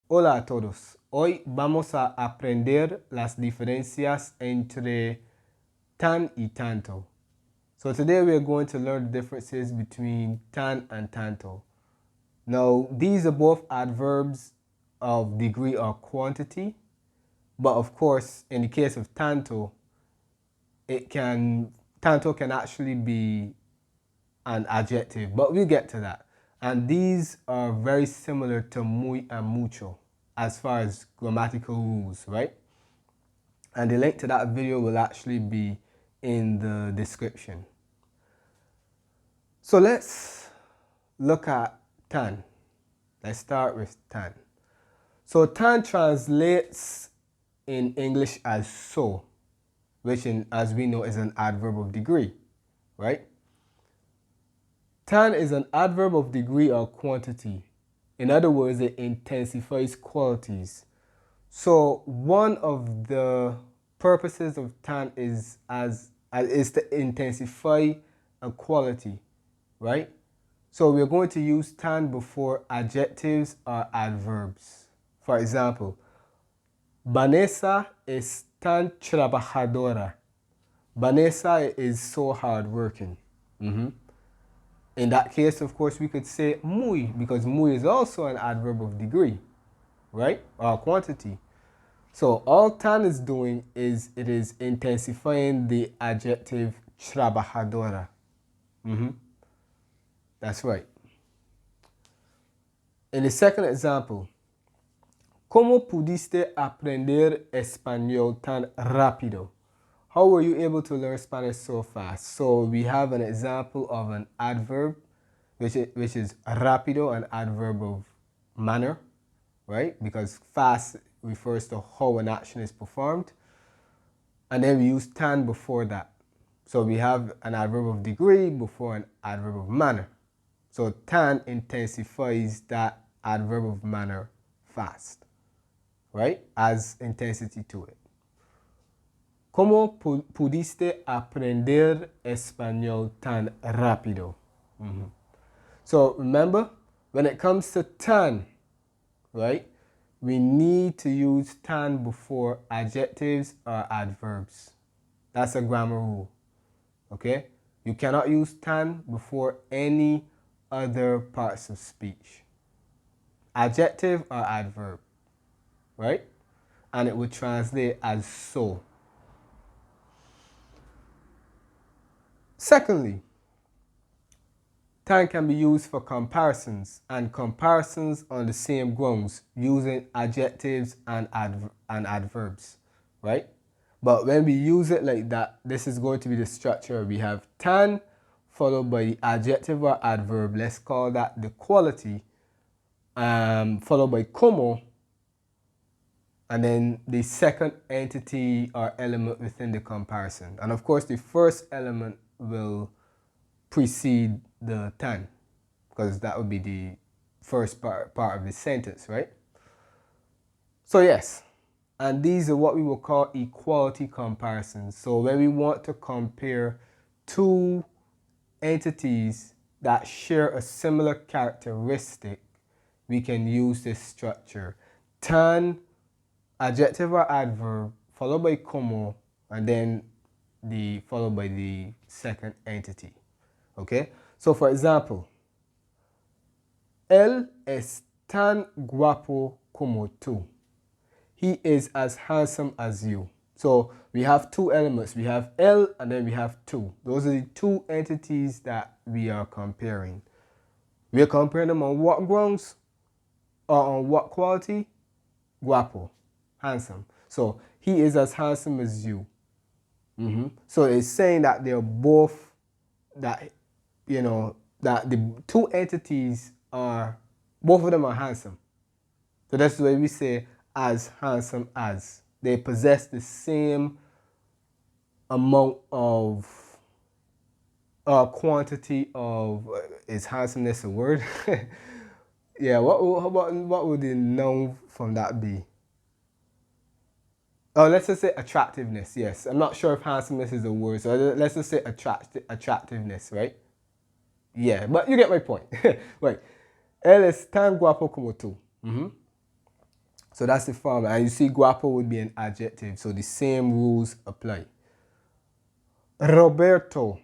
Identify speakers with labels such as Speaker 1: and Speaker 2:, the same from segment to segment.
Speaker 1: Hola a todos. Hoy vamos a aprender las diferencias entre tan y tanto. So today we are going to learn the differences between tan and tanto. Now, these are both adverbs of degree or quantity, but of course, in the case of tanto, tanto can actually be an adjective, but we'll get to that. And these are very similar to muy and mucho as far as grammatical rules, right? And the link to that video will actually be in the description. So let's look at tan. Let's start with tan. So tan translates in English as so, which as we know is an adverb of degree, right? Tan is an adverb of degree or quantity. In other words, it intensifies qualities. So one of the purposes of tan is to intensify a quality, right? So we're going to use tan before adjectives or adverbs. For example, Vanessa es tan trabajadora. Vanessa is so hardworking. In that case, of course, we could say muy, because muy is also an adverb of degree, right? Or quantity. So all tan is doing is it is intensifying the adjective trabajadora. That's right. In the second example, ¿Cómo pudiste aprender español tan rápido? How were you able to learn Spanish so fast? So we have an example of an adverb, which is rápido, an adverb of manner, right? Because fast refers to how an action is performed. And then we use tan before that. So we have an adverb of degree before an adverb of manner. So tan intensifies that adverb of manner fast, right? Adds intensity to it. ¿Cómo pudiste aprender español tan rápido? So remember, when it comes to tan, right, we need to use tan before adjectives or adverbs. That's a grammar rule, okay? You cannot use tan before any other parts of speech. Adjective or adverb, right? And it would translate as so. Secondly, tan can be used for comparisons and comparisons on the same grounds using adjectives and adverbs, right? But when we use it like that, this is going to be the structure. We have tan followed by the adjective or adverb. Let's call that the quality, followed by como, and then the second entity or element within the comparison. And of course, the first element will precede the tan, because that would be the first part of the sentence, right? So yes, and these are what we will call equality comparisons. So when we want to compare two entities that share a similar characteristic, we can use this structure. Tan, adjective or adverb, followed by como, and then followed by the second entity. Okay? So for example, él es tan guapo como tú. He is as handsome as you. So we have two elements. We have él and then we have tú. Those are the two entities that we are comparing. We are comparing them on what grounds? Or on what quality? Guapo, handsome. So he is as handsome as you. So it's saying that they're both, that the two entities are, both of them are handsome. So that's the way we say as handsome as. They possess the same amount of quantity of, is handsomeness a word? Yeah, what would the noun from that be? Oh, let's just say attractiveness, yes. I'm not sure if handsomeness is a word, so let's just say attractiveness, right? Yeah, but you get my point. Right. Él es tan guapo como tú. So that's the form. And you see guapo would be an adjective. So the same rules apply. Roberto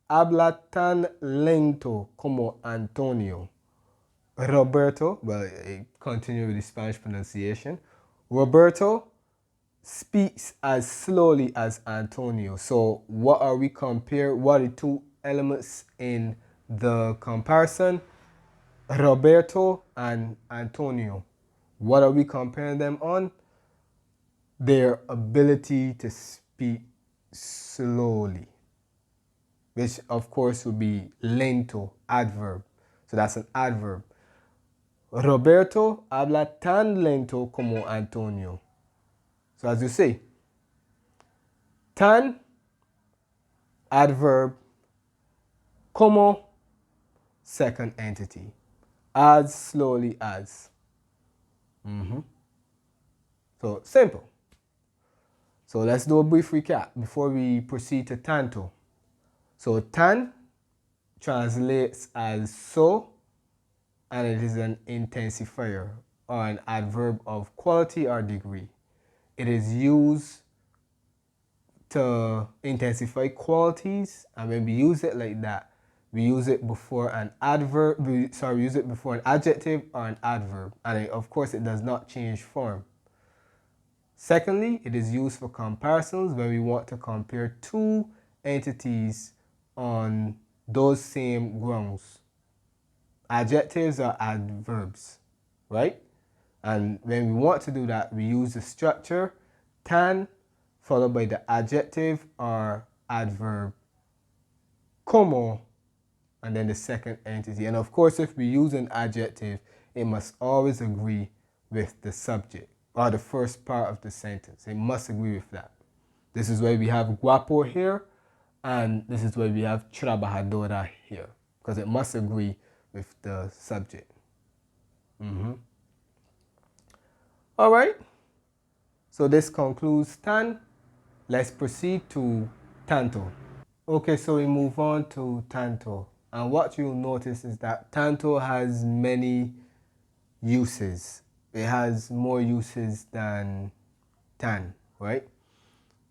Speaker 1: habla tan lento como Antonio. Roberto, well, continue with the Spanish pronunciation. Roberto speaks as slowly as Antonio. So what are we comparing? What are the two elements in the comparison? Roberto and Antonio. What are we comparing them on? Their ability to speak slowly, which of course would be lento, adverb. So that's an adverb. Roberto habla tan lento como Antonio. So as you say, tan, adverb, como, second entity. As slowly as. So simple. So let's do a brief recap before we proceed to tanto. So tan translates as so, and it is an intensifier or an adverb of quality or degree. It is used to intensify qualities, and when we use it like that, we use it before an adverb, we use it before an adjective or an adverb, and of course it does not change form. Secondly, it is used for comparisons when we want to compare two entities on those same grounds. Adjectives are adverbs, right? And when we want to do that, we use the structure tan followed by the adjective or adverb como, and then the second entity. And of course, if we use an adjective, it must always agree with the subject or the first part of the sentence. It must agree with that. This is why we have guapo here, and this is why we have trabajadora here, because it must agree with the subject. All right. So this concludes tan. Let's proceed to tanto. Okay, so we move on to tanto. And what you'll notice is that tanto has many uses. It has more uses than tan, right?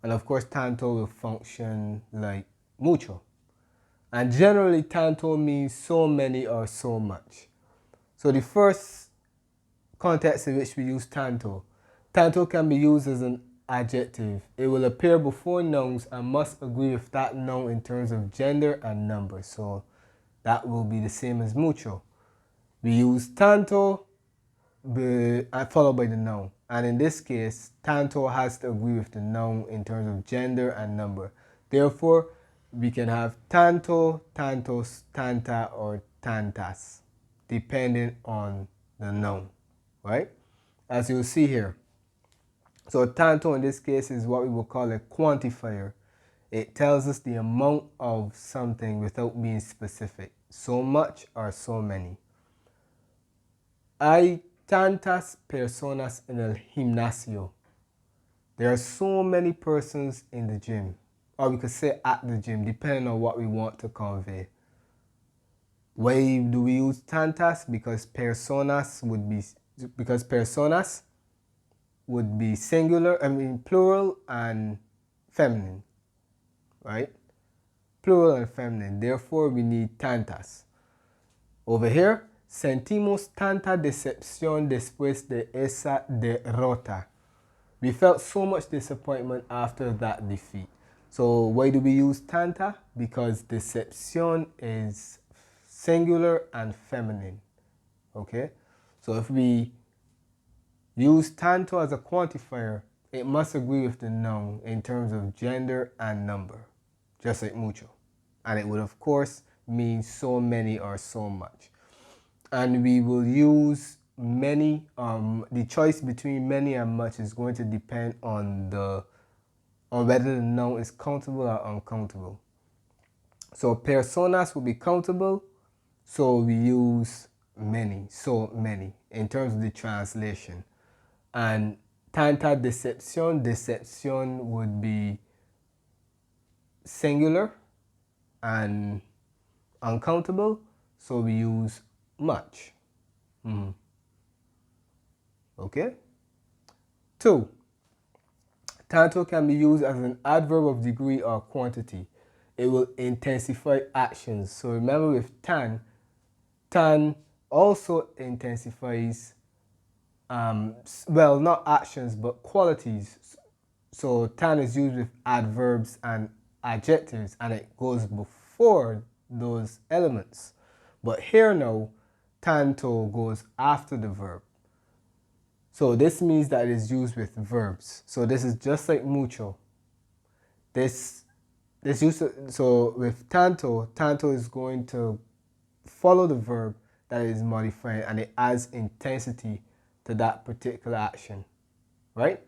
Speaker 1: And of course, tanto will function like mucho. And generally, tanto means so many or so much. So the first context in which we use tanto, tanto can be used as an adjective. It will appear before nouns and must agree with that noun in terms of gender and number. So that will be the same as mucho. We use tanto followed by the noun. And in this case, tanto has to agree with the noun in terms of gender and number. Therefore, we can have tanto, tantos, tanta, or tantas, depending on the noun, right? As you'll see here. So tanto in this case is what we will call a quantifier. It tells us the amount of something without being specific. So much or so many. Hay tantas personas en el gimnasio. There are so many persons in the gym. Or we could say at the gym, depending on what we want to convey. Why do we use tantas? Because personas would be singular, plural and feminine, right? Plural and feminine. Therefore, we need tantas. Over here, sentimos tanta decepción después de esa derrota. We felt so much disappointment after that defeat. So why do we use tanta? Because decepción is singular and feminine. Okay? So if we use tanto as a quantifier, it must agree with the noun in terms of gender and number, just like mucho. And it would, of course, mean so many or so much. And we will use many. The choice between many and much is going to depend on whether the noun is countable or uncountable. So personas will be countable, so we use many, so many, in terms of the translation. And tanta decepción would be singular and uncountable, so we use much. Okay? Two, tanto can be used as an adverb of degree or quantity. It will intensify actions. So remember with tan also intensifies, well, not actions, but qualities. So tan is used with adverbs and adjectives, and it goes before those elements. But here now, tanto goes after the verb. So this means that it is used with verbs. So this is just like mucho. This used to, so with tanto, tanto is going to follow the verb that is modifying, and it adds intensity to that particular action, right?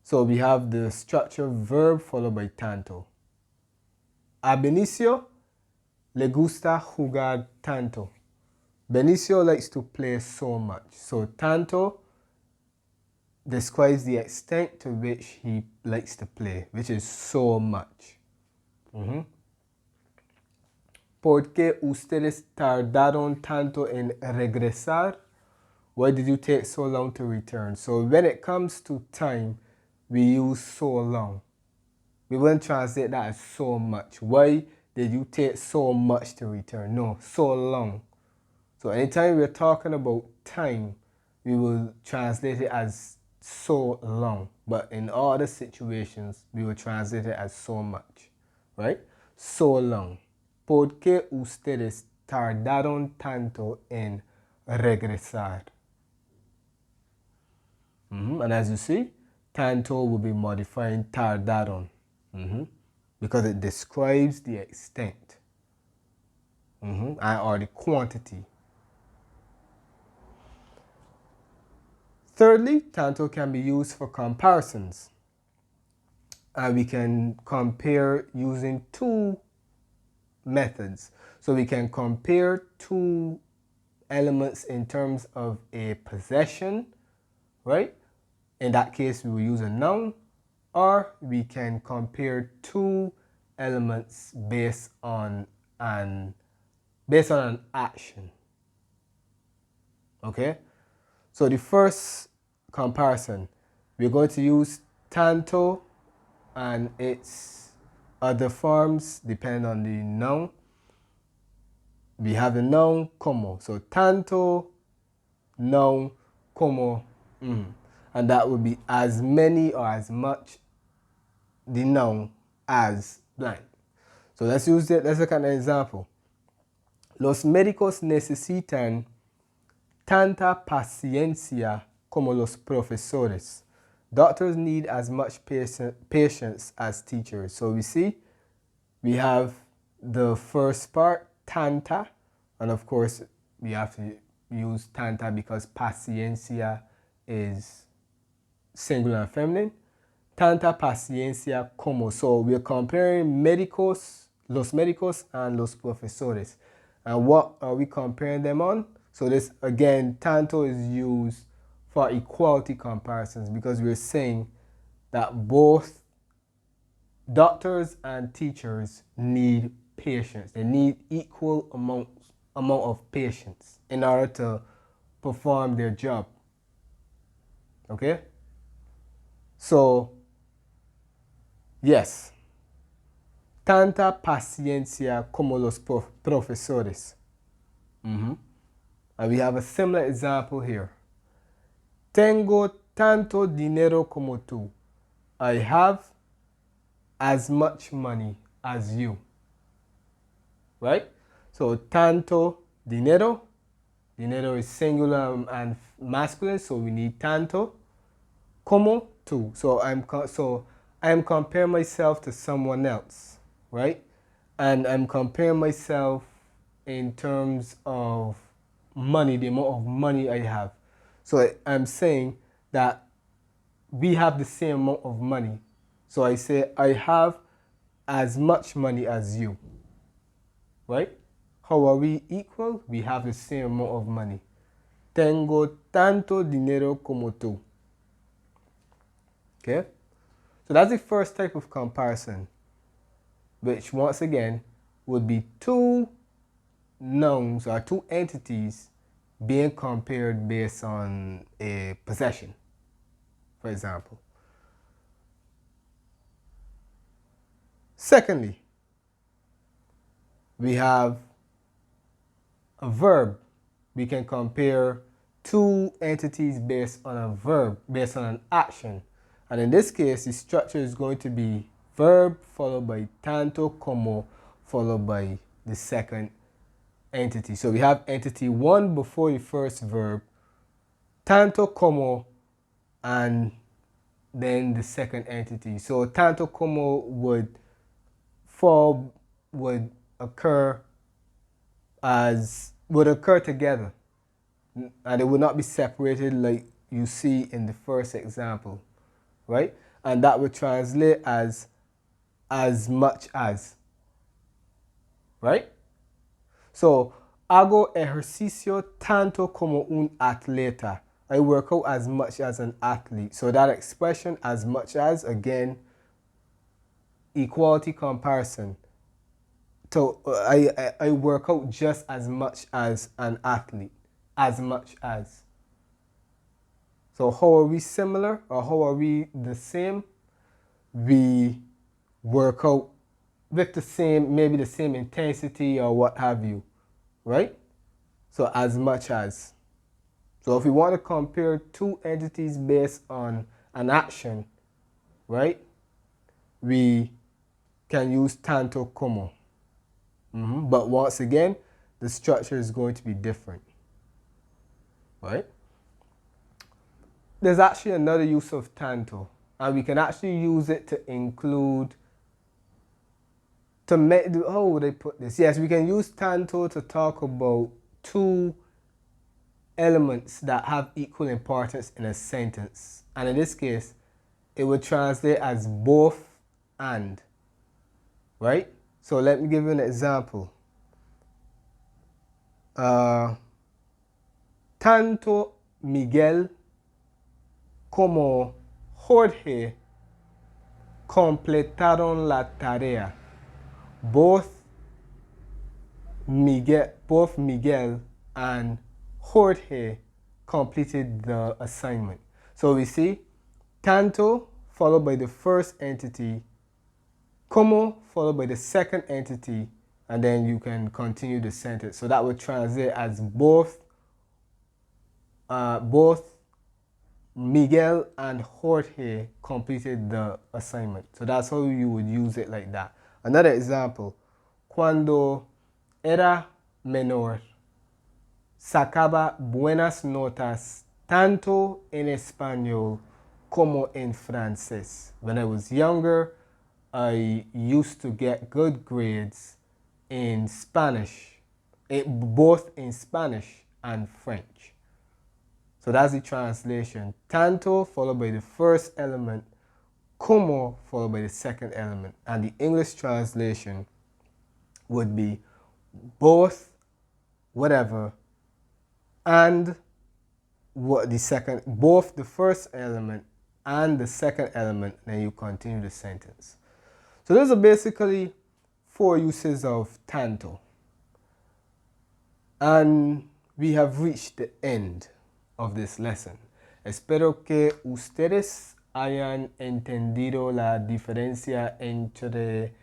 Speaker 1: So we have the structure verb followed by tanto. A Benicio le gusta jugar tanto. Benicio likes to play so much. So tanto describes the extent to which he likes to play, which is so much. ¿Por qué ustedes tardaron tanto en regresar? Why did you take so long to return? So when it comes to time, we use so long. We wouldn't translate that as so much. Why did you take so much to return? No, so long. So anytime we're talking about time, we will translate it as so long. But in all other situations, we will translate it as so much, right? So long. ¿Por qué ustedes tardaron tanto en regresar? And as you see, tanto will be modifying tardaron because it describes the extent or the quantity. Thirdly, tanto can be used for comparisons. And we can compare using two methods. So we can compare two elements in terms of a possession, right? In that case, we will use a noun, or we can compare two elements based on an action. Okay? So the first comparison, we're going to use tanto and its other forms depending on the noun. We have the noun como. So tanto, noun, como. And that would be as many or as much the noun as blank. So let's use it. Let's look at an example. Los médicos necesitan tanta paciencia como los profesores. Doctors need as much patience as teachers. So we see we have the first part, tanta, and of course we have to use tanta because paciencia is singular and feminine. Tanta paciencia como. So we're comparing los médicos and los profesores. And what are we comparing them on? So this, again, tanto is used for equality comparisons because we're saying that both doctors and teachers need patience. They need equal amount of patience in order to perform their job. Okay? So, yes. Tanta paciencia como los profesores. And we have a similar example here. Tengo tanto dinero como tú. I have as much money as you. Right? So tanto dinero. Dinero is singular and masculine, so we need tanto. Como tú. So I'm comparing myself to someone else, right? And I'm comparing myself in terms of money, the amount of money I have. So I'm saying that we have the same amount of money. So I say I have as much money as you, right? How are we equal? We have the same amount of money. Tengo tanto dinero como tú. Okay? So that's the first type of comparison, which once again would be two nouns or two entities being compared based on a possession. for example. Secondly, we have a verb. We can compare two entities based on a verb, based on an action. And in this case, the structure is going to be verb followed by tanto como followed by the second entity. So we have entity one before the first verb, tanto como, and then the second entity. So tanto como would occur together, and it would not be separated like you see in the first example, right? And that would translate as much as, right? So, hago ejercicio tanto como un atleta. I work out as much as an athlete. So that expression, as much as, again, equality comparison. So I work out just as much as an athlete. As much as. So how are we similar, or how are we the same? We work out with maybe the same intensity or what have you, right? So as much as. So if we want to compare two entities based on an action, right, we can use tanto como. But once again, the structure is going to be different, right? There's actually another use of tanto, and we can actually use it to include, how would I put this? Yes, we can use tanto to talk about two elements that have equal importance in a sentence. And in this case, it would translate as both and, right? So let me give you an example. Tanto Miguel como Jorge completaron la tarea. Both Miguel and Jorge completed the assignment. So we see tanto followed by the first entity, como followed by the second entity, and then you can continue the sentence. So that would translate as both Miguel and Jorge completed the assignment. So that's how you would use it like that. Another example, cuando era menor, sacaba buenas notas tanto en español como en francés. When I was younger, I used to get good grades in Spanish, both in Spanish and French. So that's the translation. Tanto followed by the first element, como followed by the second element. And the English translation would be both, whatever, and both the first element and the second element, then you continue the sentence. So those are basically 4 uses of tanto. And we have reached the end of this lesson. Espero que ustedes hayan entendido la diferencia entre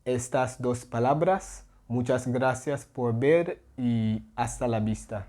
Speaker 1: estas dos palabras. Muchas gracias por ver y hasta la vista.